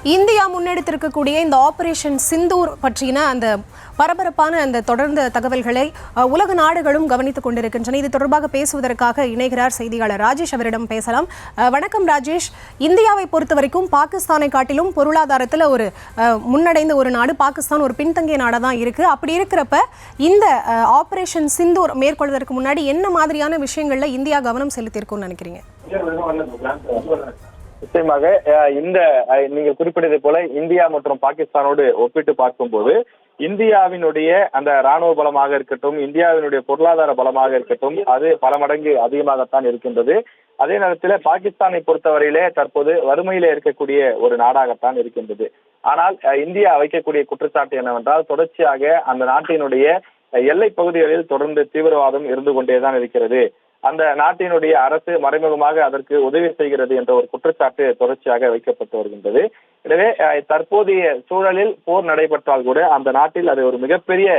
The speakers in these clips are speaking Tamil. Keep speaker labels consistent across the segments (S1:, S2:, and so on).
S1: இந்தியா முன்னெடுத்திருக்கக்கூடிய இந்த ஆபரேஷன் சிந்தூர் பற்றின அந்த பரபரப்பான அந்த தொடர்ந்த தகவல்களை உலக நாடுகளும் கவனித்துக் கொண்டிருக்கின்றன. இது தொடர்பாக பேசுவதற்காக இணைகிறார் செய்தியாளர் ராஜேஷ். அவரிடம் பேசலாம். வணக்கம் ராஜேஷ். இந்தியாவை பொறுத்த வரைக்கும் பாகிஸ்தானை காட்டிலும் பொருளாதாரத்தில் ஒரு முன்னடைந்த ஒரு நாடு. பாகிஸ்தான் ஒரு பின்தங்கிய நாடாக தான் இருக்கு. அப்படி இருக்கிறப்ப இந்த ஆபரேஷன் சிந்தூர் மேற்கொள்வதற்கு முன்னாடி என்ன மாதிரியான விஷயங்கள்ல இந்தியா கவனம் செலுத்தியிருக்கும்னு நினைக்கிறீங்க?
S2: நிச்சயமாக இந்த நீங்கள் குறிப்பிட்டதை போல இந்தியா மற்றும் பாகிஸ்தானோடு ஒப்பிட்டு பார்க்கும்போது இந்தியாவினுடைய அந்த ராணுவ பலமாக இருக்கட்டும், இந்தியாவினுடைய பொருளாதார பலமாக இருக்கட்டும், அது பல மடங்கு அதிகமாகத்தான் இருக்கின்றது. அதே நேரத்தில் பாகிஸ்தானை பொறுத்தவரையிலே தற்போது வறுமையிலே இருக்கக்கூடிய ஒரு நாடாகத்தான் இருக்கின்றது. ஆனால் இந்தியா வைக்கக்கூடிய குற்றச்சாட்டு என்னவென்றால், தொடர்ச்சியாக அந்த நாட்டினுடைய எல்லை பகுதிகளில் தொடர்ந்து தீவிரவாதம் இருந்து கொண்டேதான் இருக்கிறது. அந்த நாட்டினுடைய அரசு மறைமுகமாக அதற்கு உதவி செய்கிறது என்ற ஒரு குற்றச்சாட்டு தொடர்ச்சியாக வைக்கப்பட்டு வருகின்றது. எனவே தற்போதைய சூழலில் போர் நடைபெற்றால் கூட அந்த நாட்டில் அது ஒரு மிகப்பெரிய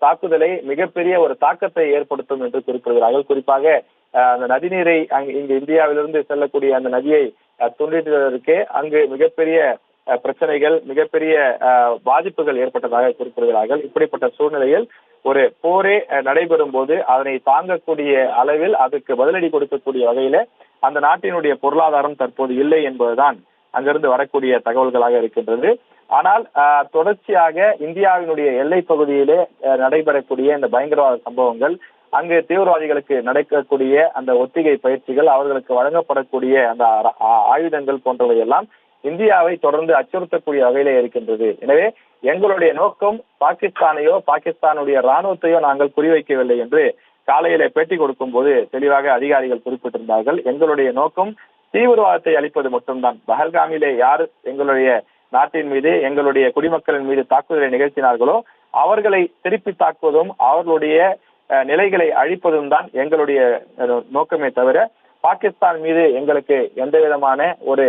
S2: தாக்குதலை, மிகப்பெரிய ஒரு தாக்கத்தை ஏற்படுத்தும் என்று குறிப்பிடுகிறார்கள். குறிப்பாக அந்த நதிநீரை இங்கு இந்தியாவிலிருந்து செல்லக்கூடிய அந்த நதியை துண்டிடுவதற்கே அங்கு மிகப்பெரிய பிரச்சனைகள், மிகப்பெரிய பாதிப்புகள் ஏற்பட்டதாக குறிப்பிடுகிறார்கள். இப்படிப்பட்ட சூழ்நிலையில் ஒரு போரே நடைபெறும் போது அதனை தாங்கக்கூடிய அளவில் அதற்கு பதிலடி கொடுக்கக்கூடிய வகையில அந்த நாட்டினுடைய பொருளாதாரம் தற்போது இல்லை என்பதுதான் அங்கிருந்து வரக்கூடிய தகவல்களாக இருக்கின்றது. ஆனால் தொடர்ச்சியாக இந்தியாவினுடைய எல்லை பகுதியிலே நடைபெறக்கூடிய இந்த பயங்கரவாத சம்பவங்கள், அங்கு தீவிரவாதிகளுக்கு நடக்கக்கூடிய அந்த ஒத்திகை பயிற்சிகள், அவர்களுக்கு வழங்கப்படக்கூடிய அந்த ஆயுதங்கள் போன்றவை எல்லாம் இந்தியாவை தொடர்ந்து அச்சுறுத்தக்கூடிய வகையிலே இருக்கின்றது. எனவே எங்களுடைய நோக்கம் பாகிஸ்தானையோ பாகிஸ்தானுடைய ராணுவத்தையோ நாங்கள் குறிவைக்கவில்லை என்று காலையில பேட்டி கொடுக்கும் போது தெளிவாக அதிகாரிகள் குறிப்பிட்டிருந்தார்கள். எங்களுடைய நோக்கம் தீவிரவாதத்தை அளிப்பது மட்டும்தான். பஹல்காமிலே யார் எங்களுடைய நாட்டின் மீது, எங்களுடைய குடிமக்களின் மீது தாக்குதலை நிகழ்த்தினார்களோ அவர்களை திருப்பி தாக்குவதும் அவர்களுடைய நிலைகளை அழிப்பதும் தான் எங்களுடைய நோக்கமே தவிர பாகிஸ்தான் மீது எங்களுக்கு எந்த விதமான ஒரு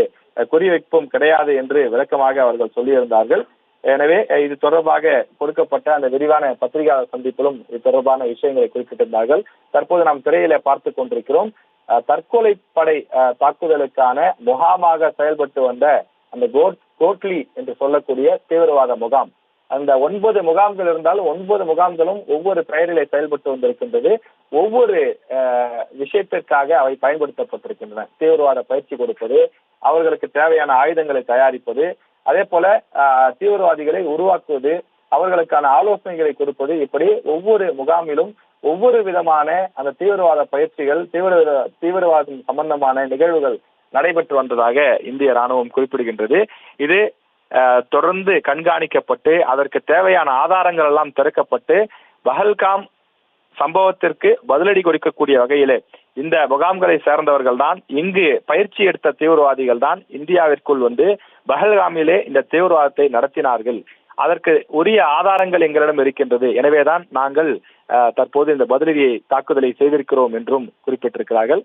S2: குறிவைப்பும் கிடையாது என்று விளக்கமாக அவர்கள் சொல்லியிருந்தார்கள். எனவே இது தொடர்பாக கொடுக்கப்பட்ட அந்த விரிவான பத்திரிகையாளர் சந்திப்பிலும் இது தொடர்பான விஷயங்களை குறிப்பிட்டிருந்தார்கள். தற்போது நாம் திரையில பார்த்து கொண்டிருக்கிறோம். தற்கொலை படை தாக்குதலுக்கான முகாமாக செயல்பட்டு வந்த அந்த கோட்லி என்று சொல்லக்கூடிய தீவிரவாத முகாம், அந்த 9 முகாம்கள் இருந்தாலும் 9 முகாம்களும் ஒவ்வொரு பெயரிலே செயல்பட்டு வந்திருக்கின்றது. ஒவ்வொரு விஷயத்திற்காக அவை பயன்படுத்தப்பட்டிருக்கின்றன. தீவிரவாத பயிற்சி கொடுப்பது, அவர்களுக்கு தேவையான ஆயுதங்களை தயாரிப்பது, அதே போல தீவிரவாதிகளை உருவாக்குவது, அவர்களுக்கான ஆலோசனைகளை கொடுப்பது, இப்படி ஒவ்வொரு முகாமிலும் ஒவ்வொரு விதமான அந்த தீவிரவாத பயிற்சிகள், தீவிரவாதம் சம்பந்தமான நிகழ்வுகள் நடைபெற்று வந்ததாக இந்திய ராணுவம் குறிப்பிடுகின்றது. இது தொடர்ந்து கண்காணிக்கப்பட்டு அதற்கு தேவையான ஆதாரங்கள் எல்லாம் திறக்கப்பட்டு பஹல்காம் சம்பவத்திற்கு பதிலடி கொடுக்கக்கூடிய வகையிலே இந்த முகாம்களை சேர்ந்தவர்கள் தான், இங்கு பயிற்சி எடுத்த தீவிரவாதிகள் தான் இந்தியாவிற்குள் வந்து பஹல்காமிலே இந்த தீவிரவாதத்தை நடத்தினார்கள். அதற்கு உரிய ஆதாரங்கள் எங்களிடம் இருக்கின்றது. எனவேதான் நாங்கள் தற்போது இந்த பதிலடியை தாக்குதலை செய்திருக்கிறோம் என்றும் குறிப்பிட்டிருக்கிறார்கள்.